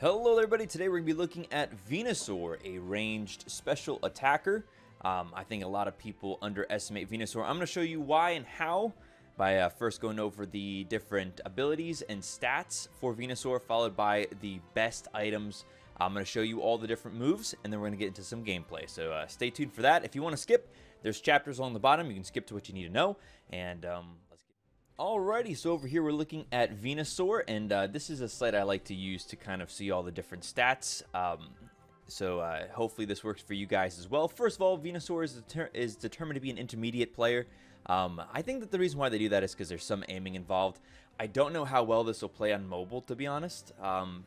Hello everybody, today we're going to be looking at Venusaur, a ranged special attacker. I think a lot of people underestimate Venusaur. I'm going to show you why and how by first going over the different abilities and stats for Venusaur, followed by the best items. I'm going to show you all the different moves, and then we're going to get into some gameplay. So stay tuned for that. If you want to skip, there's chapters along the bottom. You can skip to what you need to know, and let's get. Alrighty, so over here we're looking at Venusaur, and this is a slide I like to use to kind of see all the different stats. Hopefully this works for you guys as well. First of all, Venusaur is determined to be an intermediate player. I think that the reason why they do that is because there's some aiming involved. I don't know how well this will play on mobile, to be honest,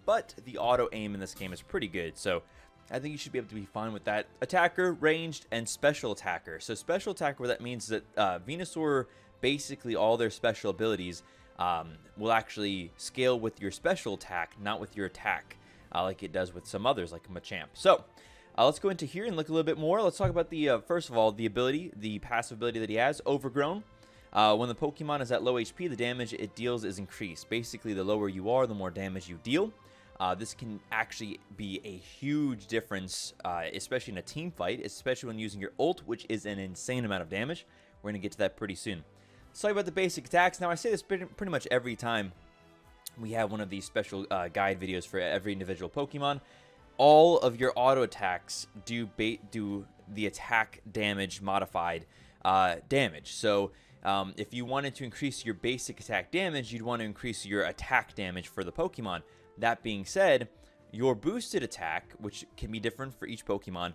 but the auto aim in this game is pretty good, so I think you should be able to be fine with that. Attacker, ranged, and special attacker. So special attacker, what that means is that Venusaur, basically all their special abilities will actually scale with your special attack, not with your attack, like it does with some others, like Machamp. So let's go into here and look a little bit more. Let's talk about the first of all, the ability, the passive ability that he has, Overgrown. When the Pokemon is at low HP, the damage it deals is increased. Basically, the lower you are, the more damage you deal. This can actually be a huge difference, especially in a team fight, especially when using your ult, which is an insane amount of damage. We're going to get to that pretty soon. Let's talk about the basic attacks. Now, I say this pretty much every time we have one of these special guide videos for every individual Pokemon. All of your auto attacks do the attack damage modified damage. So if you wanted to increase your basic attack damage, you'd want to increase your attack damage for the Pokemon. That being said, your boosted attack, which can be different for each Pokemon,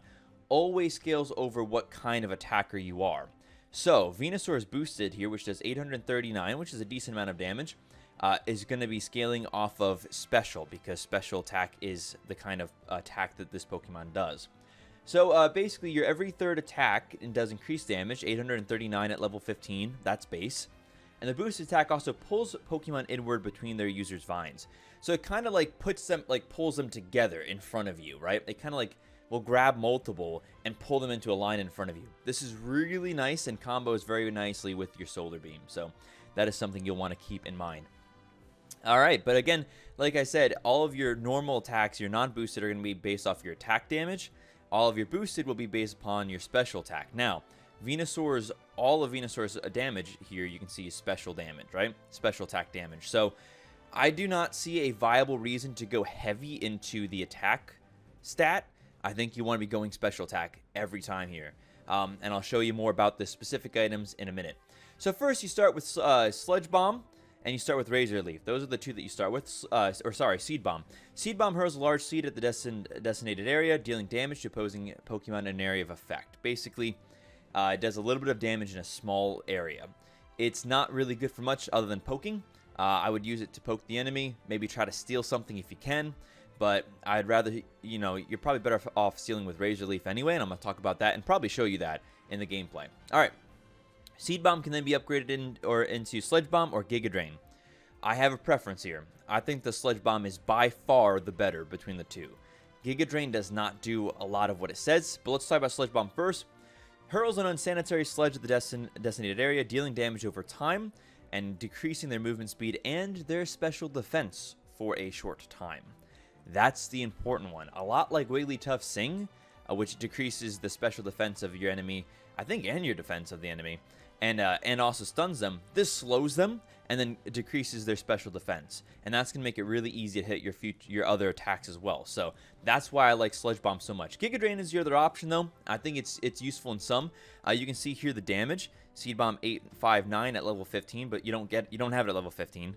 always scales over what kind of attacker you are. So Venusaur is boosted here, which does 839, which is a decent amount of damage, is going to be scaling off of special, because special attack is the kind of attack that this Pokemon does. So basically, your every third attack does increased damage, 839 at level 15, that's base. And the boosted attack also pulls Pokemon inward between their users' vines. So it kind of like pulls them together in front of you, right? It kind of like will grab multiple and pull them into a line in front of you. This is really nice and combos very nicely with your Solar Beam. So that is something you'll want to keep in mind. All right, but again, like I said, all of your normal attacks, your non-boosted, are going to be based off your attack damage. All of your boosted will be based upon your special attack. Now, all of Venusaur's damage here, you can see is special damage, right? Special attack damage. So I do not see a viable reason to go heavy into the attack stat. I think you want to be going special attack every time here. And I'll show you more about the specific items in a minute. So first you start with Sludge Bomb, and you start with Razor Leaf. Those are the two that you start with. Seed Bomb. Seed Bomb hurls a large seed at the designated area, dealing damage to opposing Pokemon in an area of effect. Basically, it does a little bit of damage in a small area. It's not really good for much other than poking. I would use it to poke the enemy, maybe try to steal something if you can. But I'd rather, you're probably better off stealing with Razor Leaf anyway, and I'm going to talk about that and probably show you that in the gameplay. All right. Seed Bomb can then be upgraded into Sludge Bomb or Giga Drain. I have a preference here. I think the Sludge Bomb is by far the better between the two. Giga Drain does not do a lot of what it says, but let's talk about Sludge Bomb first. Hurls an unsanitary sludge at the designated area, dealing damage over time and decreasing their movement speed and their special defense for a short time. That's the important one. A lot like Wigglytuff Sing, which decreases the special defense of your enemy, I think, and your defense of the enemy, and also stuns them. This slows them and then decreases their special defense, and that's gonna make it really easy to hit your other attacks as well. So that's why I like Sludge Bomb so much. Giga Drain is your other option though. I think it's useful in some. You can see here the damage. Seed Bomb 859 at level 15, but you don't have it at level 15.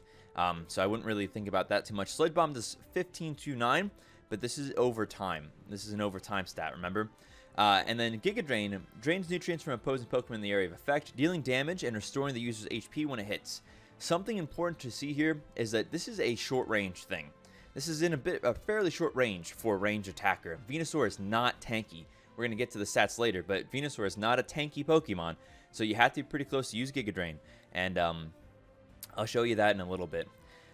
So I wouldn't really think about that too much. Sludge Bomb does 1529, but this is over time. This is an overtime stat, remember? And then Giga Drain drains nutrients from opposing Pokemon in the area of effect, dealing damage and restoring the user's HP when it hits. Something important to see here is that this is a short range thing. This is in a fairly short range for a range attacker. Venusaur is not tanky. We're going to get to the stats later, but Venusaur is not a tanky Pokemon, so you have to be pretty close to use Giga Drain. And I'll show you that in a little bit.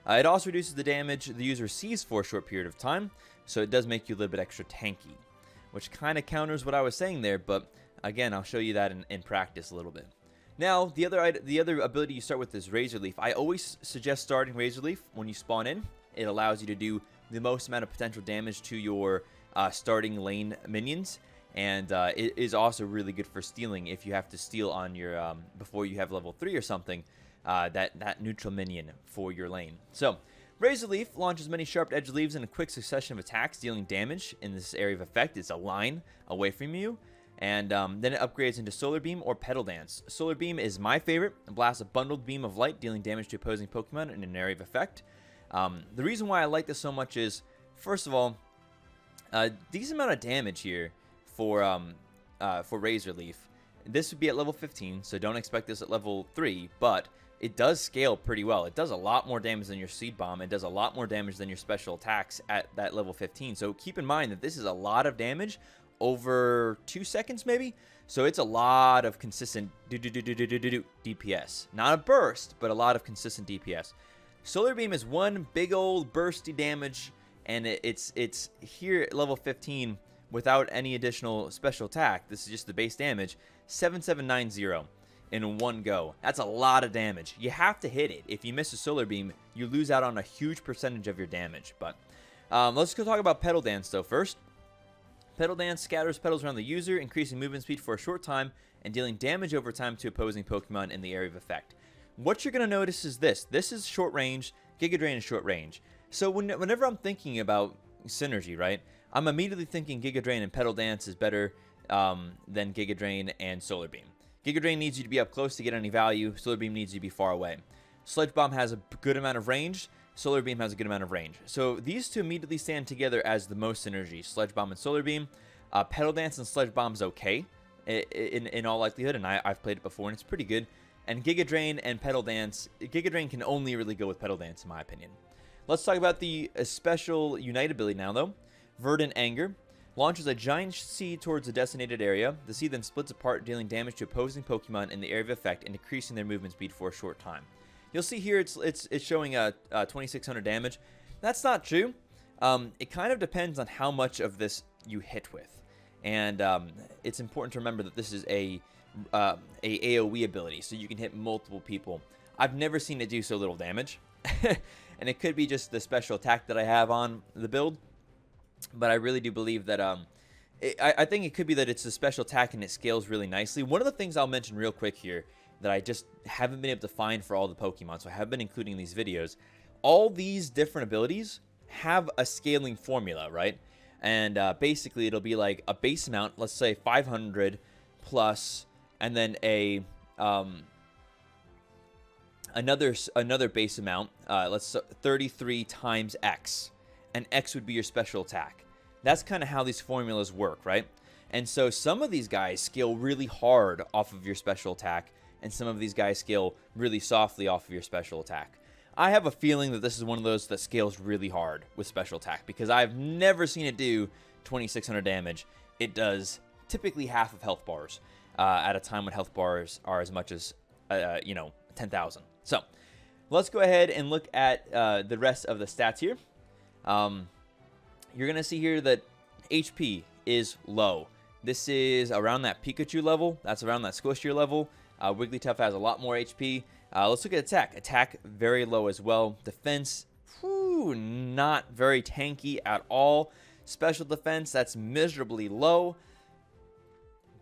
It also reduces the damage the user sees for a short period of time, so it does make you a little bit extra tanky, which kind of counters what I was saying there, but again, I'll show you that in practice a little bit. Now, the other ability you start with is Razor Leaf. I always suggest starting Razor Leaf when you spawn in. It allows you to do the most amount of potential damage to your starting lane minions, and it is also really good for stealing if you have to steal on your before you have level 3 or something, that neutral minion for your lane. So Razor Leaf launches many sharp edge leaves in a quick succession of attacks, dealing damage in this area of effect. It's a line away from you. And then it upgrades into Solar Beam or Petal Dance. Solar Beam is my favorite. It blasts a bundled beam of light, dealing damage to opposing Pokemon in an area of effect. The reason why I like this so much is, first of all, a decent amount of damage here for Razor Leaf. This would be at level 15, so don't expect this at level 3, but it does scale pretty well. It does a lot more damage than your Seed Bomb. It does a lot more damage than your special attacks at that level 15. So keep in mind that this is a lot of damage over 2 seconds maybe. So it's a lot of consistent DPS. Not a burst, but a lot of consistent DPS. Solar Beam is one big old bursty damage, and it's here at level 15 without any additional special attack. This is just the base damage, 7790 in one go. That's a lot of damage. You have to hit it. If you miss a Solar Beam, you lose out on a huge percentage of your damage. But let's go talk about Petal Dance though first. Petal Dance scatters petals around the user, increasing movement speed for a short time and dealing damage over time to opposing Pokemon in the area of effect. What you're going to notice is this. This is short range. Giga Drain is short range. So whenever I'm thinking about synergy, right, I'm immediately thinking Giga Drain and Petal Dance is better than Giga Drain and Solar Beam. Giga Drain needs you to be up close to get any value. Solar Beam needs you to be far away. Sludge Bomb has a good amount of range. Solar Beam has a good amount of range. So these two immediately stand together as the most synergy. Sludge Bomb and Solar Beam. Petal Dance and Sludge Bomb is okay in all likelihood, and I've played it before, and it's pretty good. And Giga Drain and Petal Dance. Giga Drain can only really go with Petal Dance, in my opinion. Let's talk about the special Unite ability now, though. Verdant Anger. Launches a giant seed towards a designated area. The seed then splits apart, dealing damage to opposing Pokemon in the area of effect and decreasing their movement speed for a short time. You'll see here it's showing 2600 damage. That's not true. It kind of depends on how much of this you hit with, and it's important to remember that this is a AOE ability, so you can hit multiple people. I've never seen it do so little damage, and it could be just the special attack that I have on the build. But I really do believe that I think it could be that it's a special attack and it scales really nicely. One of the things I'll mention real quick here that I just haven't been able to find for all the Pokemon, so I have been including these videos. All these different abilities have a scaling formula, right? And basically it'll be like a base amount, let's say 500 plus, and then a another base amount, let's 33 times X. And X would be your special attack. That's kind of how these formulas work, right? And so some of these guys scale really hard off of your special attack, and some of these guys scale really softly off of your special attack. I have a feeling that this is one of those that scales really hard with special attack, because I've never seen it do 2600 damage. It does typically half of health bars at a time when health bars are as much as 10,000. So let's go ahead and look at the rest of the stats here. You're going to see here that HP is low. This is around that Pikachu level. That's around that Squishier level. Wigglytuff has a lot more HP. Let's look at attack. Attack, very low as well. Defense, not very tanky at all. Special defense, that's miserably low.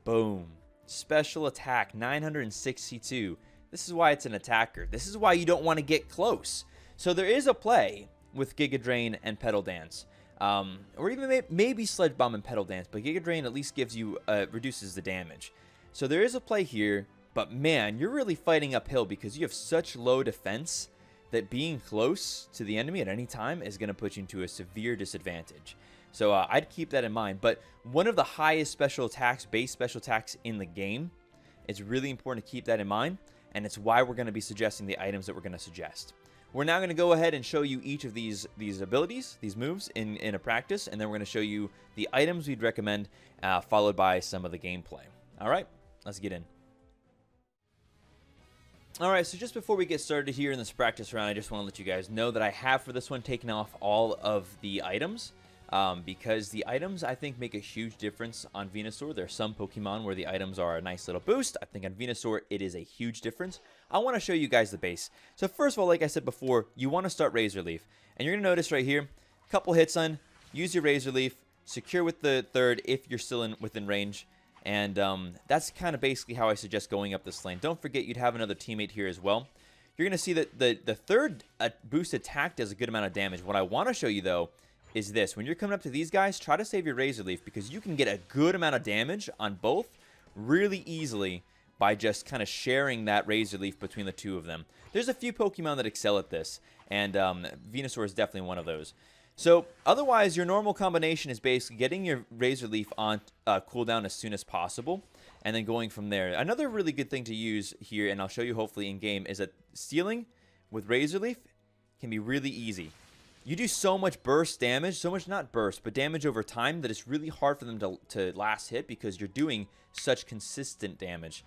Boom. Special attack, 962. This is why it's an attacker. This is why you don't want to get close. So there is a play with Giga Drain and Petal Dance, or even maybe Sludge Bomb and Petal Dance, but Giga Drain at least gives you reduces the damage. So there is a play here, but man, you're really fighting uphill because you have such low defense that being close to the enemy at any time is going to put you into a severe disadvantage. So I'd keep that in mind. But one of the highest special attacks, base special attacks in the game, it's really important to keep that in mind, and it's why we're going to be suggesting the items that we're going to suggest. We're now going to go ahead and show you each of these abilities, these moves in a practice, and then we're going to show you the items we'd recommend, followed by some of the gameplay. All right, let's get in. All right, so just before we get started here in this practice round, I just want to let you guys know that I have for this one taken off all of the items, because the items, I think, make a huge difference on Venusaur. There are some Pokemon where the items are a nice little boost. I think on Venusaur, it is a huge difference. I want to show you guys the base. So first of all, like I said before, you want to start Razor Leaf. And you're going to notice right here, a couple hits on, use your Razor Leaf, secure with the third if you're still within range. And that's kind of basically how I suggest going up this lane. Don't forget you'd have another teammate here as well. You're going to see that the third boost attack does a good amount of damage. What I want to show you, though, is this. When you're coming up to these guys, try to save your Razor Leaf because you can get a good amount of damage on both really easily by just kind of sharing that Razor Leaf between the two of them. There's a few Pokemon that excel at this, and Venusaur is definitely one of those. So otherwise, your normal combination is basically getting your Razor Leaf on cooldown as soon as possible, and then going from there. Another really good thing to use here, and I'll show you hopefully in-game, is that stealing with Razor Leaf can be really easy. You do so much burst damage, so much not burst, but damage over time that it's really hard for them to last hit because you're doing such consistent damage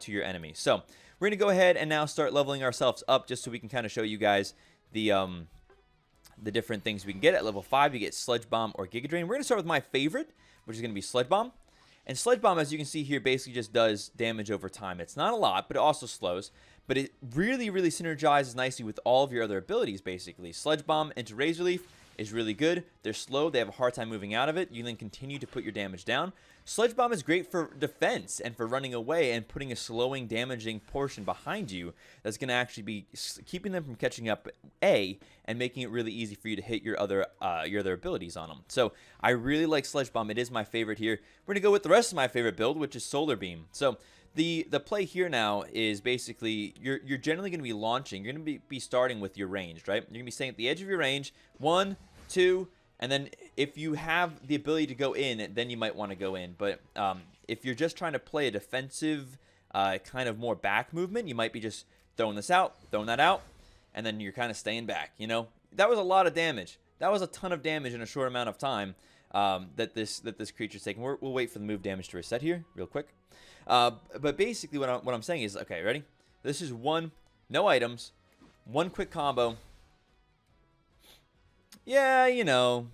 to your enemy. So we're going to go ahead and now start leveling ourselves up just so we can kind of show you guys the different things we can get. At level 5, you get Sludge Bomb or Giga Drain. We're going to start with my favorite, which is going to be Sludge Bomb. And Sludge Bomb, as you can see here, basically just does damage over time. It's not a lot, but it also slows. But it really, really synergizes nicely with all of your other abilities, basically. Sludge Bomb into Razor Leaf is really good. They're slow. They have a hard time moving out of it. You then continue to put your damage down. Sludge Bomb is great for defense and for running away and putting a slowing, damaging portion behind you that's going to actually be keeping them from catching up, and making it really easy for you to hit your other abilities on them. So I really like Sludge Bomb. It is my favorite here. We're going to go with the rest of my favorite build, which is Solar Beam. So the play here now is basically you're generally going to be launching. You're going to be starting with your ranged, right? You're going to be staying at the edge of your range. 1, 2, and then if you have the ability to go in, then you might want to go in. But if you're just trying to play a defensive kind of more back movement, you might be just throwing this out, throwing that out, and then you're kind of staying back. You know, that was a lot of damage. That was a ton of damage in a short amount of time that this creature's taking. We'll wait for the move damage to reset here real quick. But basically what I'm saying is, okay, ready? This is no items, one quick combo. Yeah, you know,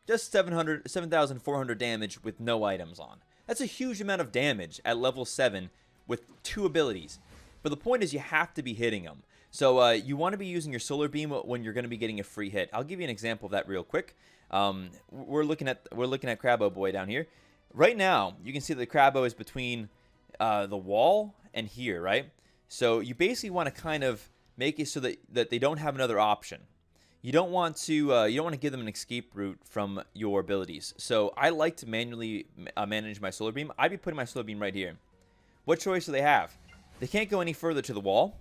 just 7,400 damage with no items on. That's a huge amount of damage at level 7 with 2 abilities. But the point is you have to be hitting them. So you want to be using your Solar Beam when you're going to be getting a free hit. I'll give you an example of that real quick. We're looking at Crabbo Boy down here. Right now, you can see that the Crabbo is between the wall and here, right? So you basically want to kind of make it so that they don't have another option. You don't want to give them an escape route from your abilities. So I like to manually manage my Solar Beam. I'd be putting my Solar Beam right here. What choice do they have? They can't go any further to the wall,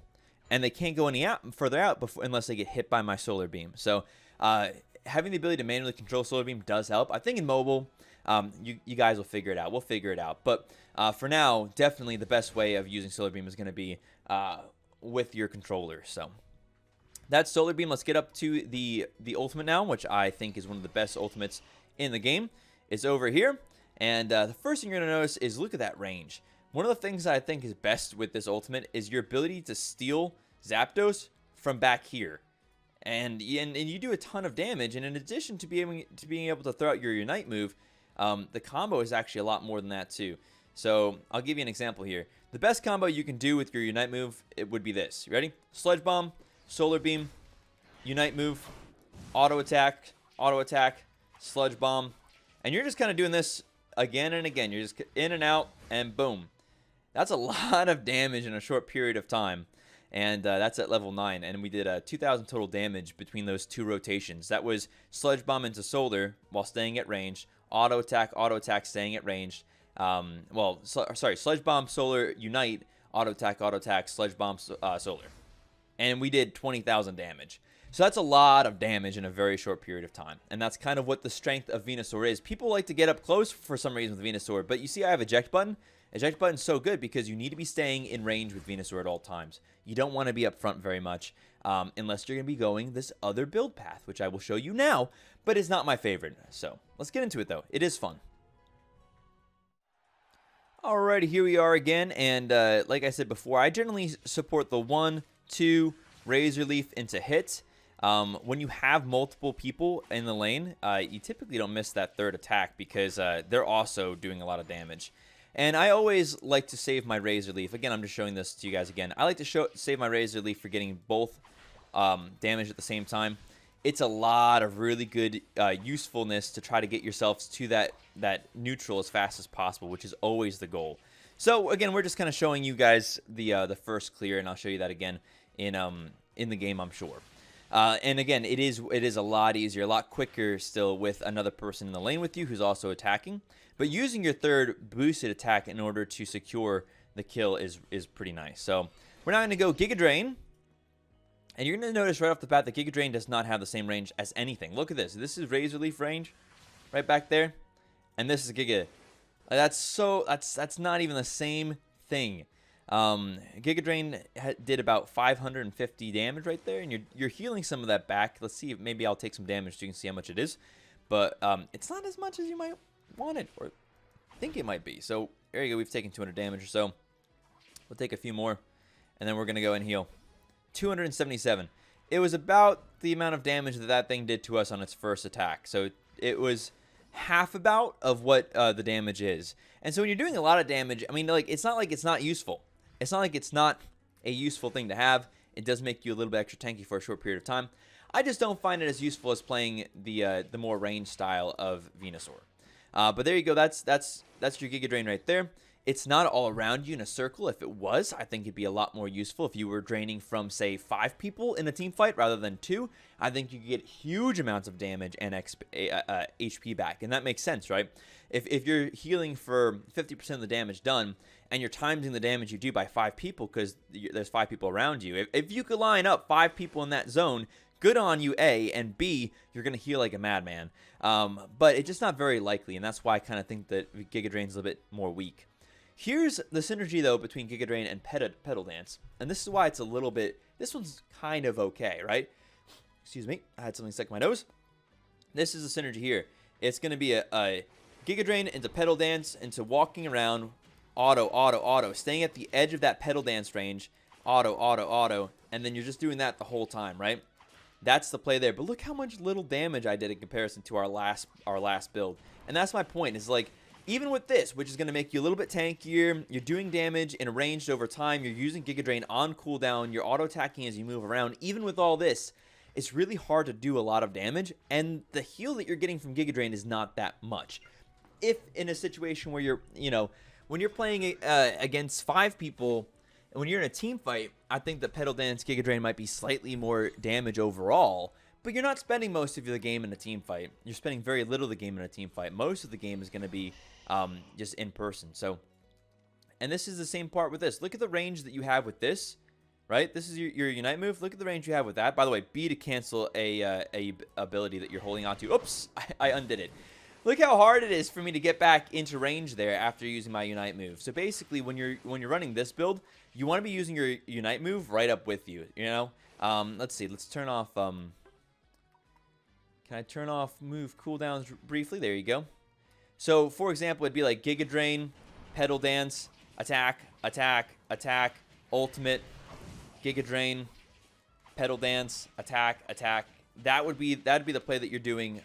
and they can't go any further out unless they get hit by my Solar Beam. So having the ability to manually control Solar Beam does help. I think in mobile, you guys will figure it out. We'll figure it out. But for now, definitely the best way of using Solar Beam is going to be with your controller. So that's Solar Beam. Let's get up to the ultimate now, which I think is one of the best ultimates in the game. It's over here. And the first thing you're going to notice is look at that range. One of the things that I think is best with this ultimate is your ability to steal Zapdos from back here. And you do a ton of damage. And in addition to being able to throw out your Unite move, the combo is actually a lot more than that too. So I'll give you an example here. The best combo you can do with your Unite move, it would be this. You ready? Sludge Bomb, Solar Beam, Unite move, auto attack, Sludge Bomb. And you're just kind of doing this again and again. You're just in and out, and boom. That's a lot of damage in a short period of time. And that's at level 9. And we did 2,000 total damage between those 2 rotations. That was Sludge Bomb into Solar while staying at range. Auto attack, staying at range. Sludge Bomb, Solar, Unite, auto attack, Sludge Bomb, Solar. And we did 20,000 damage. So that's a lot of damage in a very short period of time. And that's kind of what the strength of Venusaur is. People like to get up close for some reason with Venusaur. But you see I have eject button. Eject button's so good because you need to be staying in range with Venusaur at all times. You don't want to be up front very much unless you're going to be going this other build path, which I will show you now, but it's not my favorite. So let's get into it, though. It is fun. Alrighty, here we are again, and like I said before, I generally support the 1, 2 Razor Leaf into hit. When you have multiple people in the lane, you typically don't miss that third attack because they're also doing a lot of damage. And I always like to save my Razor Leaf. Again, I'm just showing this to you guys again. I like to save my Razor Leaf for getting both damage at the same time. It's a lot of really good usefulness to try to get yourselves to that neutral as fast as possible, which is always the goal. So again, we're just kind of showing you guys the first clear, and I'll show you that again in the game, I'm sure. And again, it is a lot easier, a lot quicker still with another person in the lane with you who's also attacking. But using your third boosted attack in order to secure the kill is pretty nice. So we're now going to go Giga Drain. And you're going to notice right off the bat that Giga Drain does not have the same range as anything. Look at this. This is Razor Leaf range right back there. And this is Giga. That's not even the same thing. Giga Drain did about 550 damage right there, and you're healing some of that back. Let's see if maybe I'll take some damage so you can see how much it is. But it's not as much as you might want it or think it might be. So there you go. We've taken 200 damage or so. We'll take a few more, and then we're going to go and heal. 277. It was about the amount of damage that thing did to us on its first attack. So it was half about of what the damage is. And so when you're doing a lot of damage, I mean, like, it's not like it's not useful. It's not like it's not a useful thing to have. It does make you a little bit extra tanky for a short period of time. I just don't find it as useful as playing the more range style of Venusaur. But there you go. That's your Giga Drain right there. It's not all around you in a circle. If it was, I think it'd be a lot more useful if you were draining from, say, 5 people in a team fight rather than 2. I think you could get huge amounts of damage and HP back, and that makes sense, right? If you're healing for 50% of the damage done, and you're timing the damage you do by 5 people because there's 5 people around you, if you could line up 5 people in that zone, good on you, A, and B, you're going to heal like a madman. But it's just not very likely, and that's why I kind of think that Giga Drain's a little bit more weak. Here's the synergy, though, between Giga Drain and Petal Dance. And this is why it's a little bit... This one's kind of okay, right? Excuse me. I had something stuck in my nose. This is the synergy here. It's going to be a Giga Drain into Petal Dance, into walking around, auto, staying at the edge of that Petal Dance range, auto, and then you're just doing that the whole time, right? That's the play there. But look how much little damage I did in comparison to our last build. And that's my point, is like... Even with this, which is going to make you a little bit tankier, you're doing damage in a ranged over time, you're using Giga Drain on cooldown, you're auto-attacking as you move around. Even with all this, it's really hard to do a lot of damage, and the heal that you're getting from Giga Drain is not that much. If in a situation where you're, when you're playing against 5 people, and when you're in a team fight, I think the Petal Dance Giga Drain might be slightly more damage overall. But you're not spending most of the game in a team fight. You're spending very little of the game in a team fight. Most of the game is going to be just in person. So, and this is the same part with this. Look at the range that you have with this, right? This is your Unite move. Look at the range you have with that. By the way, B to cancel a ability that you're holding on to. Oops, I undid it. Look how hard it is for me to get back into range there after using my Unite move. So basically, when you're running this build, you want to be using your Unite move right up with you. Let's see. Let's turn off. Can I turn off move cooldowns briefly? There you go. So, for example, it'd be like Giga Drain, Petal Dance, attack, ultimate, Giga Drain, Petal Dance, attack. That'd be the play that you're doing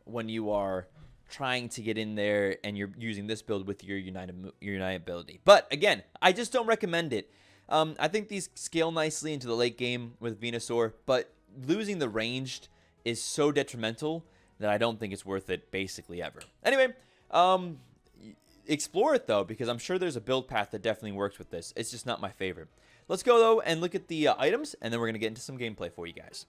when you are trying to get in there and you're using this build with your Unite ability. But again, I just don't recommend it. I think these scale nicely into the late game with Venusaur, but losing the ranged is so detrimental that I don't think it's worth it basically ever. Anyway, explore it though, because I'm sure there's a build path that definitely works with this. It's just not my favorite. Let's go though and look at the items, and then we're going to get into some gameplay for you guys.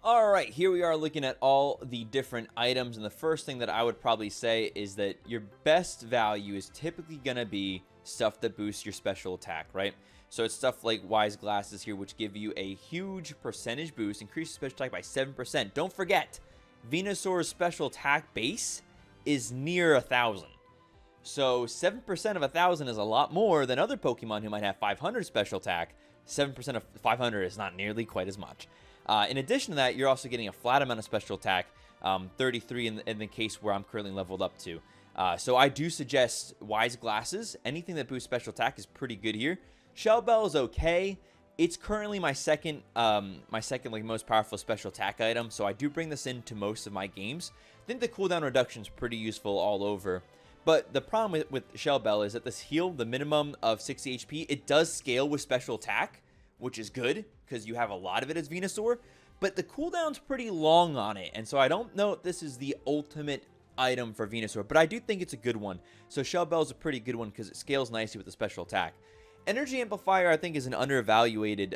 Alright, here we are looking at all the different items, and the first thing that I would probably say is that your best value is typically going to be stuff that boosts your special attack, right? So it's stuff like Wise Glasses here, which give you a huge percentage boost, increase special attack by 7%. Don't forget, Venusaur's special attack base is near 1,000. So 7% of 1,000 is a lot more than other Pokemon who might have 500 special attack. 7% of 500 is not nearly quite as much. In addition to that, you're also getting a flat amount of special attack, 33 in the case where I'm currently leveled up to. So I do suggest Wise Glasses. Anything that boosts special attack is pretty good here. Shell Bell is okay. It's currently my second like most powerful special attack item, so I do bring this into most of my games. I think the cooldown reduction is pretty useful all over. But the problem with Shell Bell is that this heal, the minimum of 60 HP, it does scale with special attack, which is good because you have a lot of it as Venusaur. But the cooldown's pretty long on it, and so I don't know if this is the ultimate item for Venusaur, but I do think it's a good one. So Shell Bell is a pretty good one because it scales nicely with the special attack. Energy Amplifier, I think, is an underevaluated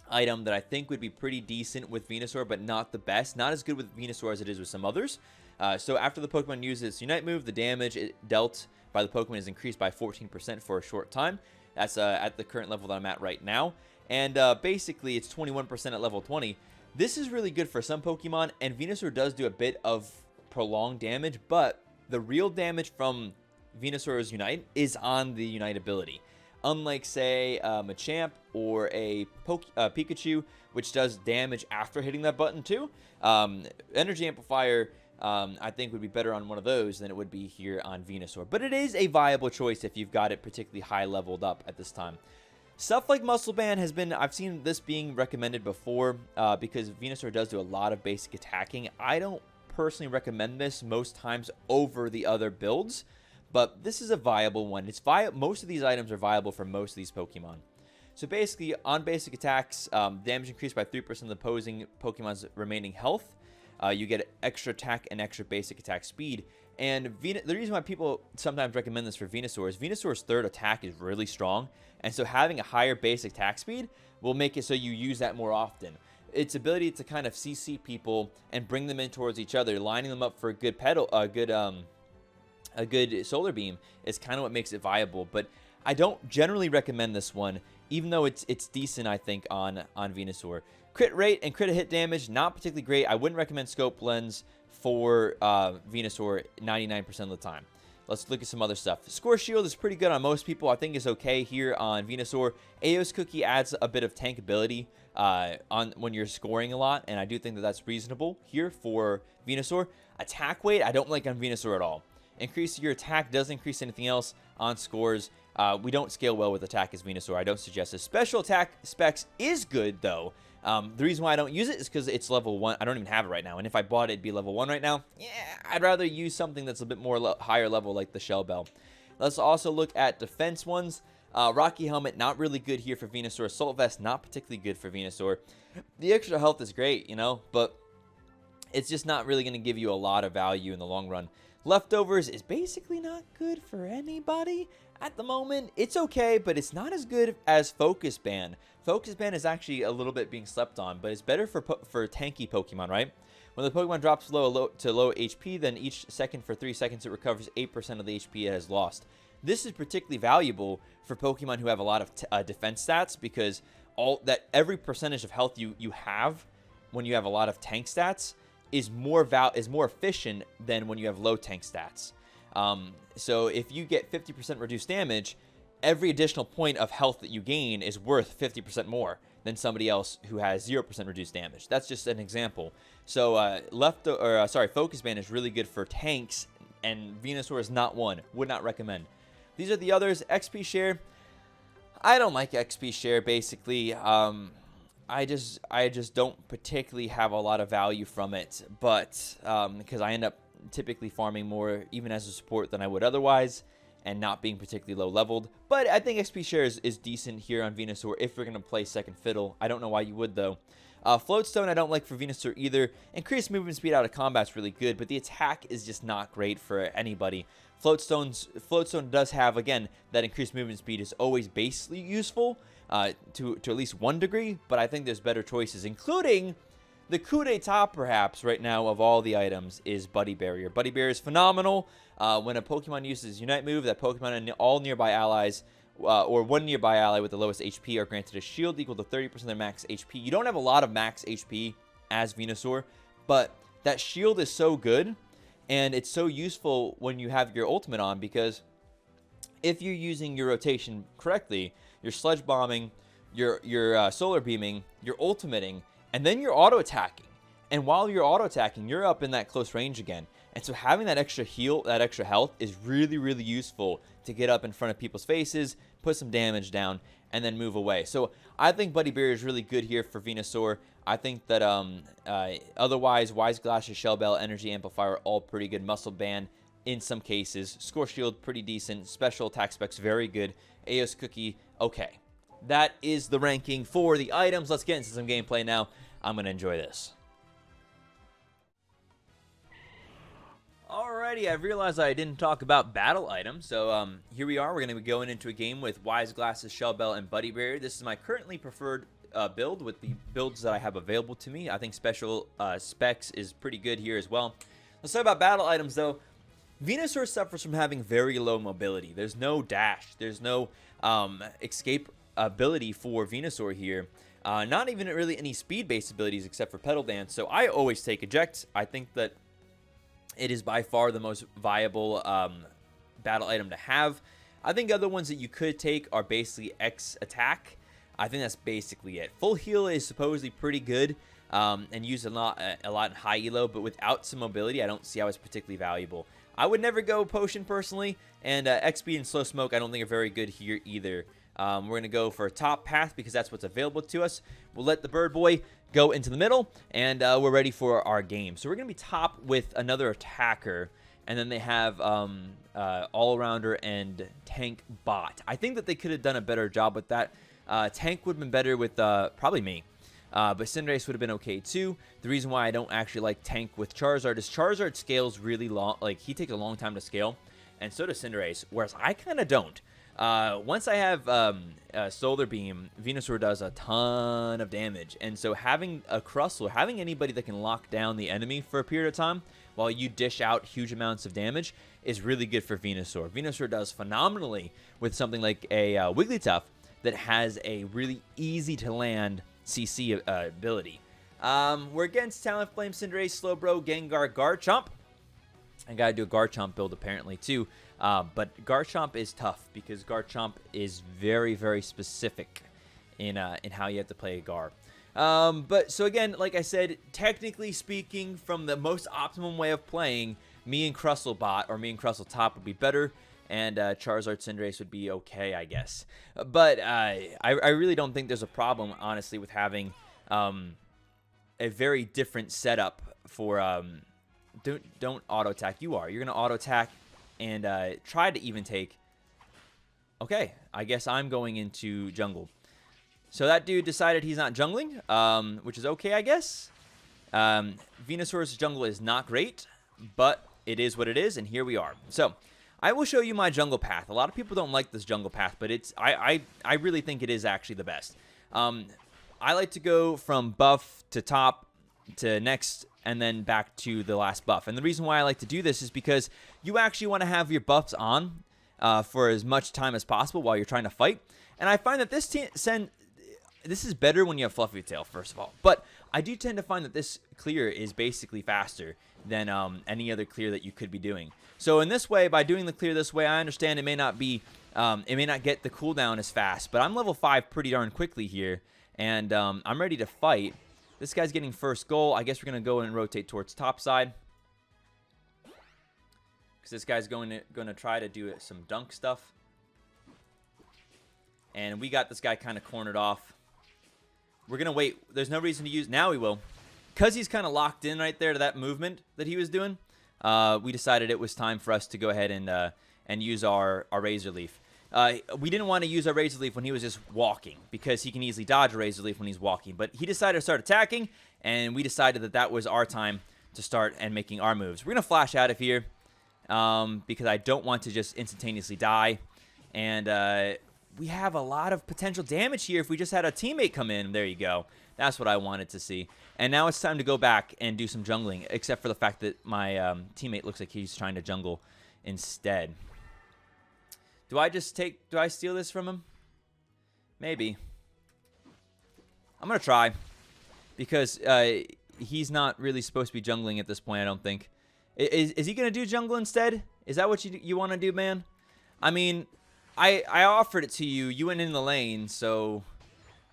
item that I think would be pretty decent with Venusaur, but not the best. Not as good with Venusaur as it is with some others. So after the Pokemon uses its Unite move, the damage it dealt by the Pokemon is increased by 14% for a short time. That's at the current level that I'm at right now. And basically, it's 21% at level 20. This is really good for some Pokemon, and Venusaur does do a bit of prolonged damage, but the real damage from Venusaur's Unite is on the Unite ability. Unlike, say, Machamp or a Pikachu, which does damage after hitting that button too, Energy Amplifier, I think, would be better on one of those than it would be here on Venusaur. But it is a viable choice if you've got it particularly high leveled up at this time. Stuff like Muscle Band has been, I've seen this being recommended before because Venusaur does do a lot of basic attacking. I don't personally recommend this most times over the other builds, but this is a viable one. It's most of these items are viable for most of these Pokemon. So basically, on basic attacks, damage increased by 3% of the opposing Pokemon's remaining health. You get extra attack and extra basic attack speed. And the reason why people sometimes recommend this for Venusaur is Venusaur's third attack is really strong. And so having a higher basic attack speed will make it so you use that more often. Its ability to kind of CC people and bring them in towards each other, lining them up for a good solar beam is kind of what makes it viable. But I don't generally recommend this one, even though it's decent, I think, on Venusaur. Crit rate and crit hit damage, not particularly great. I wouldn't recommend Scope Lens for Venusaur 99% of the time. Let's look at some other stuff. Score Shield is pretty good on most people. I think it's okay here on Venusaur. Aeos Cookie adds a bit of tankability when you're scoring a lot, and I do think that that's reasonable here for Venusaur. Attack weight, I don't like on Venusaur at all. Increase your attack doesn't increase anything else on scores. We don't scale well with attack as Venusaur. I don't suggest this. Special attack specs is good, though. The reason why I don't use it is because it's level 1. I don't even have it right now. And if I bought it, it'd be level 1 right now. Yeah, I'd rather use something that's a bit more higher level like the Shell Bell. Let's also look at defense ones. Rocky Helmet, not really good here for Venusaur. Assault Vest, not particularly good for Venusaur. The extra health is great, but it's just not really going to give you a lot of value in the long run. Leftovers is basically not good for anybody at the moment. It's okay, but it's not as good as Focus Band. Focus Band is actually a little bit being slept on, but it's better for tanky Pokemon, right? When the Pokemon drops to low HP, then each second for 3 seconds it recovers 8% of the HP it has lost. This is particularly valuable for Pokemon who have a lot of defense stats, because every percentage of health you have when you have a lot of tank stats is more efficient than when you have low tank stats. So if you get 50% reduced damage, every additional point of health that you gain is worth 50% more than somebody else who has 0% reduced damage. That's just an example. So Focus Band is really good for tanks, and Venusaur is not one. Would not recommend. These are the others. XP Share. I don't like XP Share, basically. I just don't particularly have a lot of value from it, but because I end up typically farming more even as a support than I would otherwise, and not being particularly low leveled. But I think XP Share is decent here on Venusaur if you're going to play second fiddle. I don't know why you would, though. Floatstone I don't like for Venusaur either. Increased movement speed out of combat is really good, but the attack is just not great for anybody. Floatstone does have, again, that increased movement speed is always basically useful to at least one degree, but I think there's better choices, including the coup d'etat, perhaps, right now of all the items is Buddy Barrier. Buddy Barrier is phenomenal. When a Pokemon uses Unite move, that Pokemon and all nearby allies, or one nearby ally with the lowest HP, are granted a shield equal to 30% of their max HP. You don't have a lot of max HP as Venusaur, but that shield is so good, and it's so useful when you have your ultimate on, because if you're using your rotation correctly, you're Sludge Bombing, you're Solar Beaming, you're Ultimating, and then you're auto-attacking. And while you're auto-attacking, you're up in that close range again. And so having that extra heal, that extra health is really, really useful to get up in front of people's faces, put some damage down, and then move away. So I think Buddy Barrier is really good here for Venusaur. I think that otherwise, Wise Glasses, Shell Bell, Energy Amplifier are all pretty good. Muscle Band in some cases. Score Shield, pretty decent. Special attack specs, very good. Aeos Cookie, okay. That is the ranking for the items. Let's get into some gameplay now. I'm going to enjoy this. Alrighty, I've realized I didn't talk about battle items, so here we are. We're going to be going into a game with Wise Glasses, Shell Bell, and Buddy Barrier. This is my currently preferred build with the builds that I have available to me. I think special specs is pretty good here as well. Let's talk about battle items, though. Venusaur suffers from having very low mobility. There's no dash. There's no escape ability for Venusaur here. Not even really any speed-based abilities except for Petal Dance, so I always take Eject. I think that it is by far the most viable battle item to have. I think other ones that you could take are basically X Attack. I think that's basically it. Full Heal is supposedly pretty good and used a lot in high elo, but without some mobility, I don't see how it's particularly valuable. I would never go Potion personally, and X-Speed and Slow Smoke I don't think are very good here either. We're going to go for a top path because that's what's available to us. We'll let the Bird Boy go into the middle, and we're ready for our game. So we're going to be top with another attacker, and then they have all-arounder and tank bot. I think that they could have done a better job with that. Tank would have been better with probably me, but Cinderace would have been okay too. The reason why I don't actually like tank with Charizard is Charizard scales really long. Like, he takes a long time to scale, and so does Cinderace, whereas I kind of don't. Once I have Solar Beam, Venusaur does a ton of damage, and so having a Crustle, having anybody that can lock down the enemy for a period of time while you dish out huge amounts of damage is really good for Venusaur. Venusaur does phenomenally with something like a Wigglytuff that has a really easy to land CC ability. We're against Talonflame, Cinderace, Slowbro, Gengar, Garchomp. I gotta do a Garchomp build apparently too. But Garchomp is tough because Garchomp is very, very specific in how you have to play a Gar. But so again, like I said, technically speaking, from the most optimum way of playing, me and Crustle bot or me and Crustle top would be better, and Charizard Cinderace would be okay, I guess. But I really don't think there's a problem, honestly, with having a very different setup for don't auto attack. You're gonna auto attack and try to even take. Okay, I guess I'm going into jungle. So that dude decided he's not jungling, which is okay, I guess. Venusaur's jungle is not great, but it is what it is, and here we are. So I will show you my jungle path. A lot of people don't like this jungle path, but I really think it is actually the best. I like to go from buff to top to next and then back to the last buff. And the reason why I like to do this is because you actually want to have your buffs on for as much time as possible while you're trying to fight. And I find that this is better when you have Fluffy Tail, first of all. But I do tend to find that this clear is basically faster than any other clear that you could be doing. So in this way, by doing the clear this way, I understand it may not be, it may not get the cooldown as fast, but I'm level 5 pretty darn quickly here, and I'm ready to fight. This guy's getting first goal. I guess we're going to go and rotate towards top side. Because this guy's going to try to do some dunk stuff. And we got this guy kind of cornered off. We're going to wait. There's no reason to use. Now we will. Because he's kind of locked in right there to that movement that he was doing, we decided it was time for us to go ahead and use our Razor Leaf. We didn't want to use our Razor Leaf when he was just walking, because he can easily dodge a Razor Leaf when he's walking. But he decided to start attacking, and we decided that that was our time to start and making our moves. We're going to flash out of here because I don't want to just instantaneously die. And we have a lot of potential damage here if we just had a teammate come in. There you go. That's what I wanted to see. And now it's time to go back and do some jungling, except for the fact that my teammate looks like he's trying to jungle instead. Do I steal this from him? Maybe. I'm going to try. Because he's not really supposed to be jungling at this point, I don't think. Is he going to do jungle instead? Is that what you want to do, man? I mean, I offered it to you. You went in the lane, so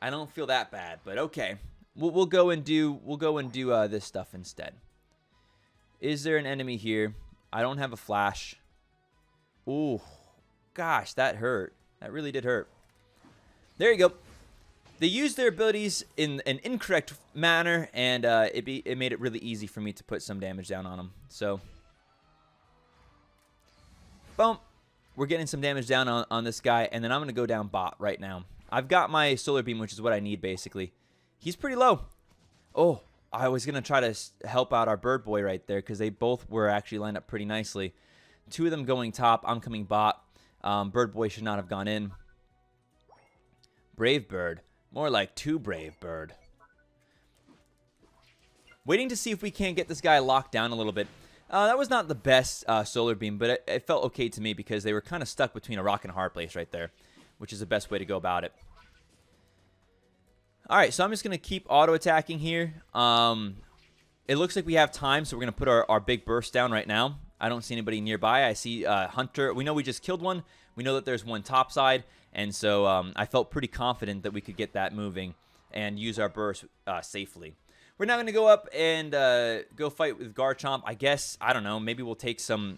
I don't feel that bad. But okay. We'll go and do this stuff instead. Is there an enemy here? I don't have a flash. Ooh. Gosh, that hurt. That really did hurt. There you go. They used their abilities in an incorrect manner, and it made it really easy for me to put some damage down on them. So, Boom. We're getting some damage down on this guy, and then I'm going to go down bot right now. I've got my Solar Beam, which is what I need, basically. He's pretty low. Oh, I was going to try to help out our Bird Boy right there, because they both were actually lined up pretty nicely. Two of them going top. I'm coming bot. Bird Boy should not have gone in. Brave Bird. More like too brave Bird. Waiting to see if we can't get this guy locked down a little bit. That was not the best Solar Beam, but it felt okay to me because they were kind of stuck between a rock and a hard place right there, which is the best way to go about it. All right, so I'm just going to keep auto-attacking here. It looks like we have time, so we're going to put our big burst down right now. I don't see anybody nearby. I see Hunter. We know we just killed one. We know that there's one topside, and so I felt pretty confident that we could get that moving and use our burst safely. We're now going to go up and go fight with Garchomp. I guess, I don't know, maybe we'll take some...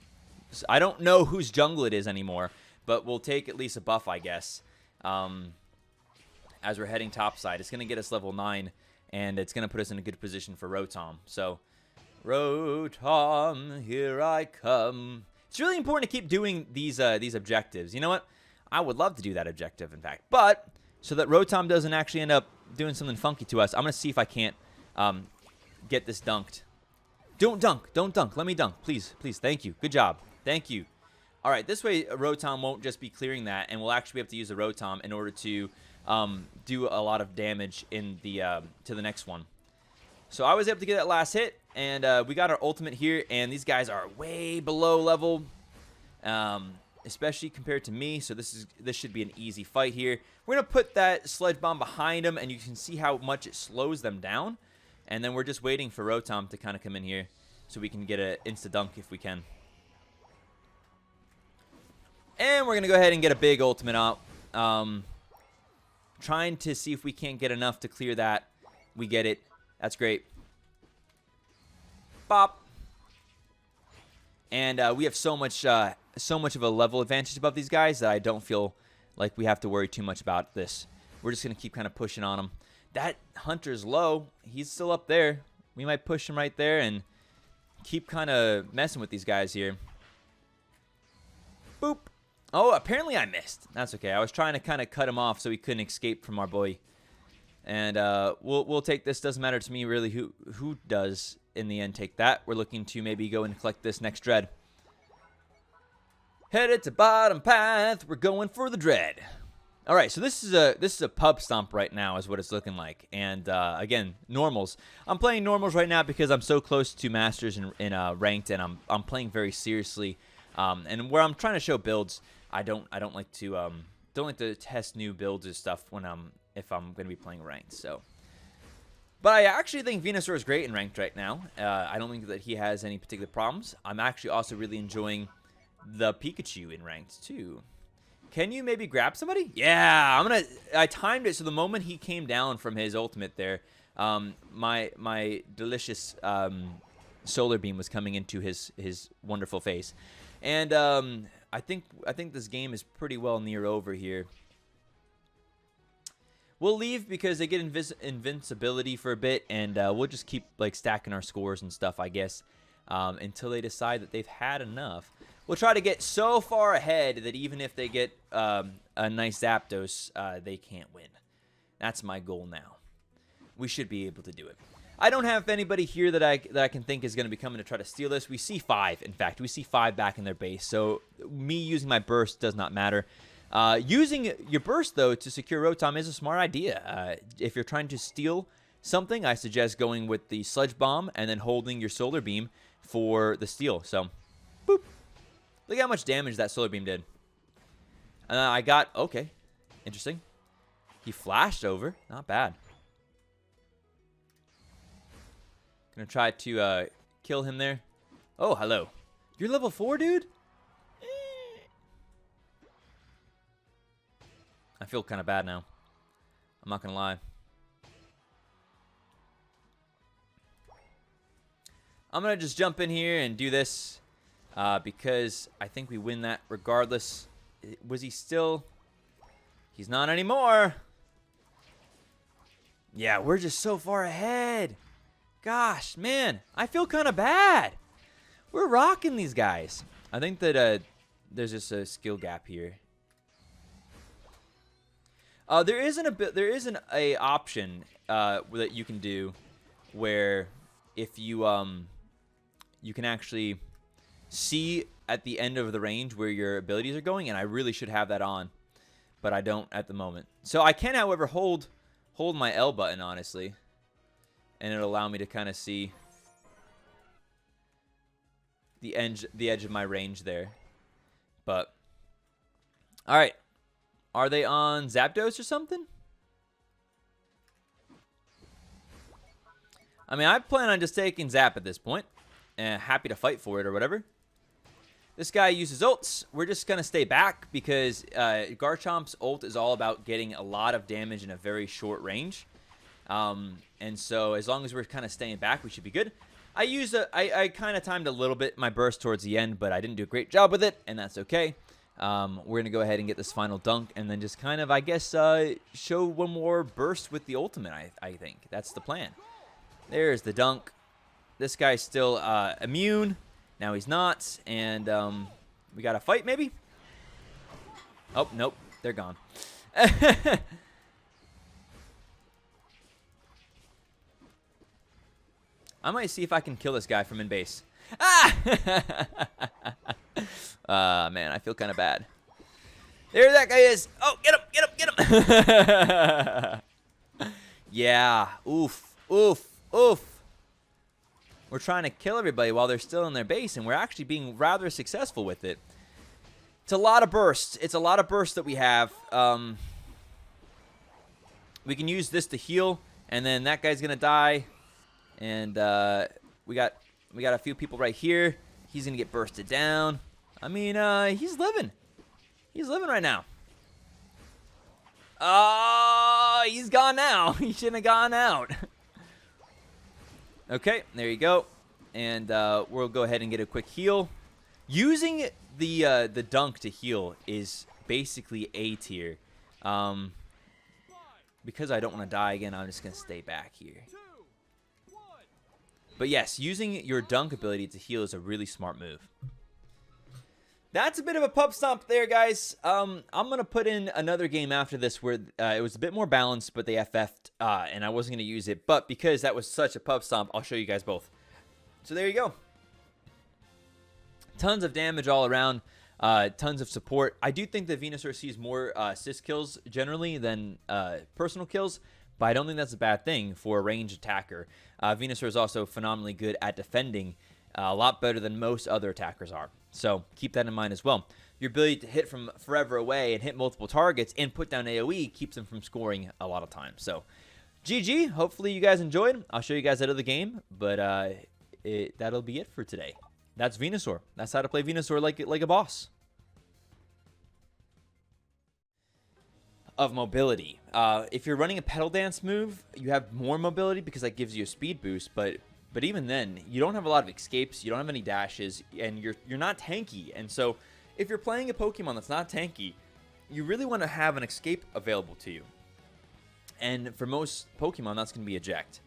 I don't know whose jungle it is anymore, but we'll take at least a buff, I guess, as we're heading topside. It's going to get us level 9, and it's going to put us in a good position for Rotom. So, Rotom, here I come. It's really important to keep doing these objectives. You know what? I would love to do that objective, in fact. But, so that Rotom doesn't actually end up doing something funky to us, I'm going to see if I can't get this dunked. Don't dunk. Let me dunk, please. Thank you. Good job. Thank you. All right, this way Rotom won't just be clearing that, and we'll actually be able to use the Rotom in order to do a lot of damage in the to the next one. So I was able to get that last hit, and we got our ultimate here, and these guys are way below level, especially compared to me. So this should be an easy fight here. We're gonna put that Sludge Bomb behind them, and you can see how much it slows them down. And then we're just waiting for Rotom to kind of come in here so we can get an insta-dunk if we can. And we're going to go ahead and get a big ultimate out. Trying to see if we can't get enough to clear that. We get it. That's great. Bop. And we have so much of a level advantage above these guys that I don't feel like we have to worry too much about this. We're just going to keep kind of pushing on them. That Hunter's low. He's still up there. We might push him right there and keep kind of messing with these guys here. Boop. Oh, apparently I missed. That's okay. I was trying to kind of cut him off so he couldn't escape from our boy. And we'll take this. Doesn't matter to me really who does in the end take that. We're looking to maybe go and collect this next Dread. Headed to bottom path. We're going for the Dread. All right, so this is a pub stomp right now is what it's looking like. And again, normals. I'm playing normals right now because I'm so close to masters in ranked, and I'm playing very seriously. And where I'm trying to show builds, I don't like to test new builds and stuff if I'm going to be playing ranked. So, but I actually think Venusaur is great in ranked right now. I don't think that he has any particular problems. I'm actually also really enjoying the Pikachu in ranked too. Can you maybe grab somebody? Yeah, I timed it so the moment he came down from his ultimate there, my delicious Solar Beam was coming into his wonderful face. And I think this game is pretty well near over here. We'll leave because they get invincibility for a bit, and we'll just keep like stacking our scores and stuff, I guess, until they decide that they've had enough. We'll try to get so far ahead that even if they get a nice Zapdos, they can't win. That's my goal now. We should be able to do it. I don't have anybody here that I can think is going to be coming to try to steal this. We see 5, in fact. We see 5 back in their base. So me using my burst does not matter. Using your burst, though, to secure Rotom is a smart idea. If you're trying to steal something, I suggest going with the Sludge Bomb and then holding your Solar Beam for the steal. So, boop. Look how much damage that Solar Beam did. I got... Okay. Interesting. He flashed over. Not bad. Gonna try to kill him there. Oh, hello. You're level 4, dude? I feel kind of bad now. I'm not gonna lie. I'm gonna just jump in here and do this. Because I think we win that regardless. Was he still? He's not anymore. Yeah, we're just so far ahead. Gosh, man, I feel kind of bad. We're rocking these guys. I think that there's just a skill gap here. There isn't a option that you can do where if you you can actually see at the end of the range where your abilities are going, and I really should have that on, but I don't at the moment. So I can, however, hold my L button, honestly, and it'll allow me to kind of see the edge of my range there. But all right, are they on Zapdos or something? I mean, I plan on just taking Zap at this point, and happy to fight for it or whatever. This guy uses ults. We're just going to stay back because Garchomp's ult is all about getting a lot of damage in a very short range. And so as long as we're kind of staying back, we should be good. I kind of timed a little bit my burst towards the end, but I didn't do a great job with it, and that's okay. We're going to go ahead and get this final dunk and then just kind of, I guess, show one more burst with the ultimate, I think. That's the plan. There's the dunk. This guy's still immune. Now he's not, and we got to fight maybe? Oh, nope. They're gone. I might see if I can kill this guy from in base. Ah! Man, I feel kind of bad. There that guy is. Oh, get him, get him, get him. Yeah. Oof, oof, oof. We're trying to kill everybody while they're still in their base, and we're actually being rather successful with it. It's a lot of bursts. It's a lot of bursts that we have. We can use this to heal, and then that guy's going to die. And we got a few people right here. He's going to get bursted down. I mean, he's living. He's living right now. Oh, he's gone now. He shouldn't have gone out. Okay, there you go. And we'll go ahead and get a quick heal. Using the dunk to heal is basically A tier. Because I don't want to die again, I'm just going to stay back here. But yes, using your dunk ability to heal is a really smart move. That's a bit of a pub stomp there, guys. I'm going to put in another game after this where it was a bit more balanced, but they FF'd, and I wasn't going to use it. But because that was such a pub stomp, I'll show you guys both. So there you go. Tons of damage all around, tons of support. I do think that Venusaur sees more assist kills generally than personal kills, but I don't think that's a bad thing for a ranged attacker. Venusaur is also phenomenally good at defending, a lot better than most other attackers are. So keep that in mind as well. Your ability to hit from forever away and hit multiple targets and put down AoE keeps them from scoring a lot of times. So GG. Hopefully you guys enjoyed. I'll show you guys that other game, but that'll be it for today. That's Venusaur. That's how to play Venusaur like a boss. Of mobility. If you're running a pedal dance move, you have more mobility because that gives you a speed boost, but even then, you don't have a lot of escapes, you don't have any dashes, and you're not tanky. And so, if you're playing a Pokemon that's not tanky, you really want to have an escape available to you. And for most Pokemon, that's going to be Eject.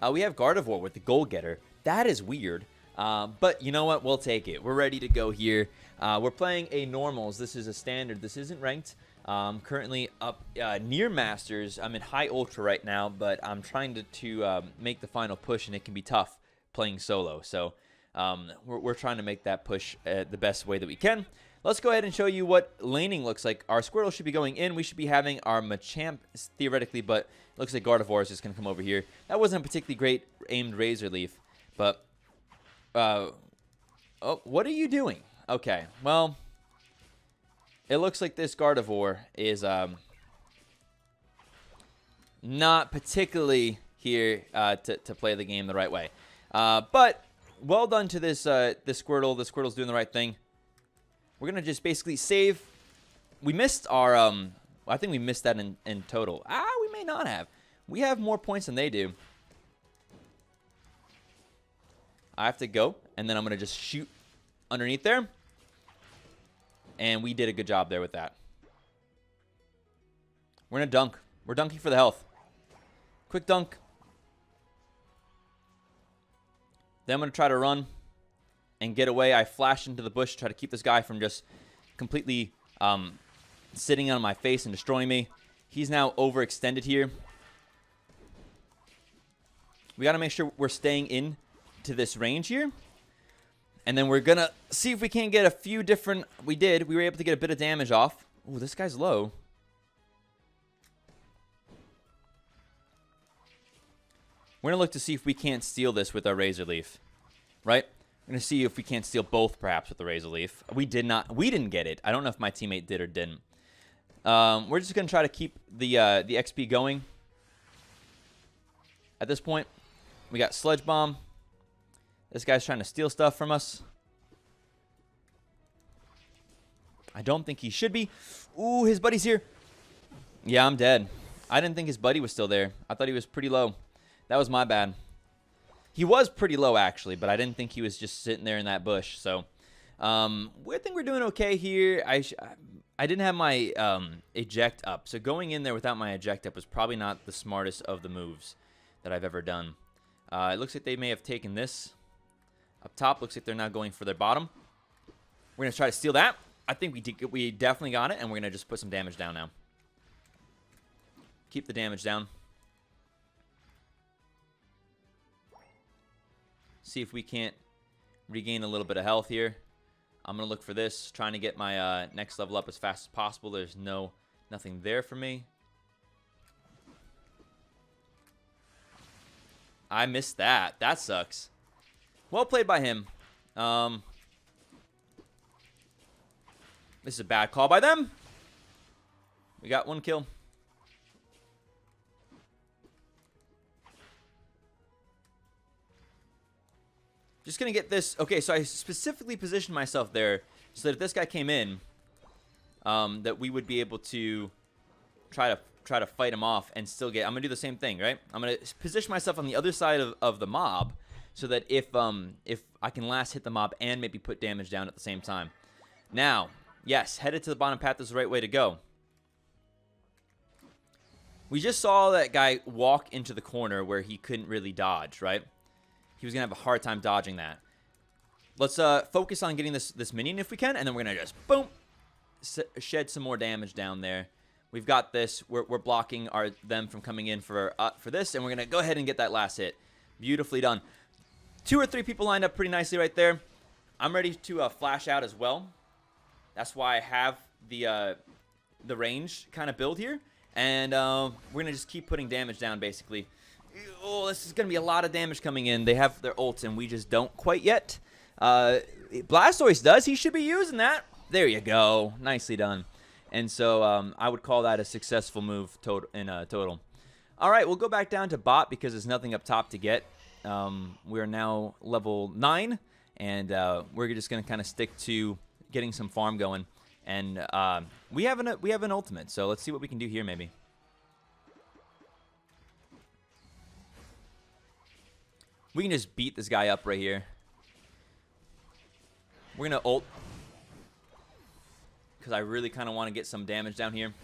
We have Gardevoir with the Goal Getter. That is weird, but you know what? We'll take it. We're ready to go here. We're playing a Normals. This is a Standard. This isn't ranked. Currently up near Masters. I'm in High Ultra right now, but I'm trying to make the final push, and it can be tough playing solo. So we're trying to make that push the best way that we can. Let's go ahead and show you what laning looks like. Our Squirtle should be going in. We should be having our Machamp theoretically, but it looks like Gardevoir is just going to come over here. That wasn't a particularly great aimed Razor Leaf, but oh, what are you doing? Okay, well, it looks like this Gardevoir is not particularly here to play the game the right way. But well done to this Squirtle. The Squirtle's doing the right thing. We're going to just basically save. We missed our, I think we missed that in total. We may not have. We have more points than they do. I have to go, and then I'm going to just shoot underneath there. And we did a good job there with that. We're going to dunk. We're dunking for the health. Quick dunk. Then I'm going to try to run and get away. I flash into the bush, try to keep this guy from just completely sitting on my face and destroying me. He's now overextended here. We got to make sure we're staying in to this range here. And then we're going to see if we can't get a few different... We were able to get a bit of damage off. Ooh, this guy's low. We're going to look to see if we can't steal this with our Razor Leaf. Right? We're going to see if we can't steal both, perhaps, with the Razor Leaf. We didn't get it. I don't know if my teammate did or didn't. We're just going to try to keep the XP going. At this point, we got Sludge Bomb. This guy's trying to steal stuff from us. I don't think he should be. Ooh, his buddy's here. Yeah, I'm dead. I didn't think his buddy was still there. I thought he was pretty low. That was my bad. He was pretty low, actually, but I didn't think he was just sitting there in that bush. So, I think we're doing okay here. I didn't have my eject up. So going in there without my eject up was probably not the smartest of the moves that I've ever done. It looks like they may have taken this. Up top, looks like they're now going for their bottom. We're going to try to steal that. I think we definitely got it, and we're going to just put some damage down now. Keep the damage down. See if we can't regain a little bit of health here. I'm going to look for this, trying to get my next level up as fast as possible. There's nothing there for me. I missed that. That sucks. Well played by him. This is a bad call by them. We got one kill. Just going to get this. Okay, so I specifically positioned myself there so that if this guy came in, that we would be able to try to fight him off and still get... I'm going to do the same thing, right? I'm going to position myself on the other side of the mob so that if I can last hit the mob and maybe put damage down at the same time. Now, yes, headed to the bottom path is the right way to go. We just saw that guy walk into the corner where he couldn't really dodge, right? He was going to have a hard time dodging that. Let's focus on getting this minion if we can, and then we're going to just, boom, shed some more damage down there. We've got this. We're blocking them from coming in for this, and we're going to go ahead and get that last hit. Beautifully done. 2 or 3 people lined up pretty nicely right there. I'm ready to flash out as well. That's why I have the range kind of build here, and we're going to just keep putting damage down, basically. Oh, this is going to be a lot of damage coming in. They have their ults, and we just don't quite yet. Blastoise does. He should be using that. There you go. Nicely done. And so I would call that a successful move total. All right, we'll go back down to bot because there's nothing up top to get. We're now level 9, and we're just going to kind of stick to getting some farm going. And we have an ultimate, so let's see what we can do here maybe. We can just beat this guy up right here. We're going to ult. Because I really kind of want to get some damage down here.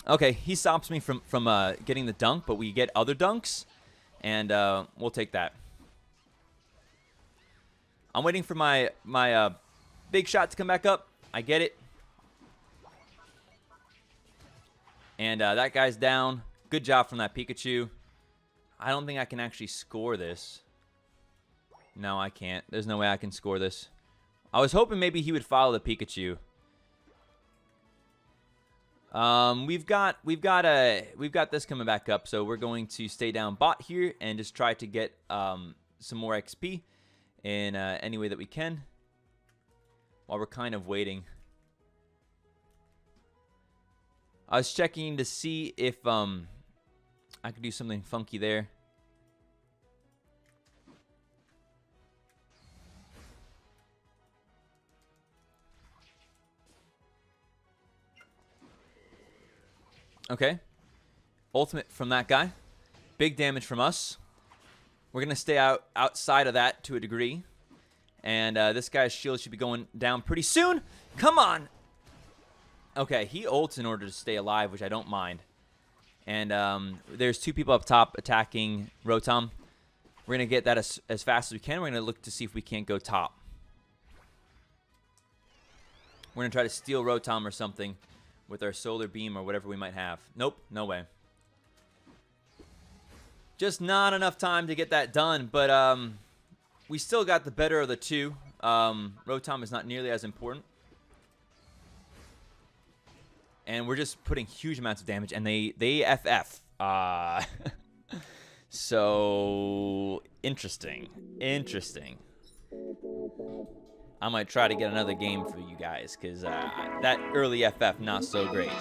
Okay, he stops me from getting the dunk, but we get other dunks. And we'll take that. I'm waiting for my big shot to come back up. I get it. And that guy's down. Good job from that Pikachu. I don't think I can actually score this. No, I can't. There's no way I can score this. I was hoping maybe he would follow the Pikachu. We've got this coming back up, so we're going to stay down bot here and just try to get some more XP in any way that we can while we're kind of waiting. I was checking to see if I could do something funky there. Okay. Ultimate from that guy. Big damage from us. We're going to stay outside of that to a degree. And this guy's shield should be going down pretty soon. Come on. Okay, he ults in order to stay alive, which I don't mind. And there's 2 people up top attacking Rotom. We're going to get that as fast as we can. We're going to look to see if we can't go top. We're going to try to steal Rotom or something with our Solar Beam or whatever we might have. Nope, no way. Just not enough time to get that done, but we still got the better of the two. Rotom is not nearly as important. And we're just putting huge amounts of damage, and they FF. So, interesting. Interesting. I might try to get another game for you guys, because that early FF, not so great.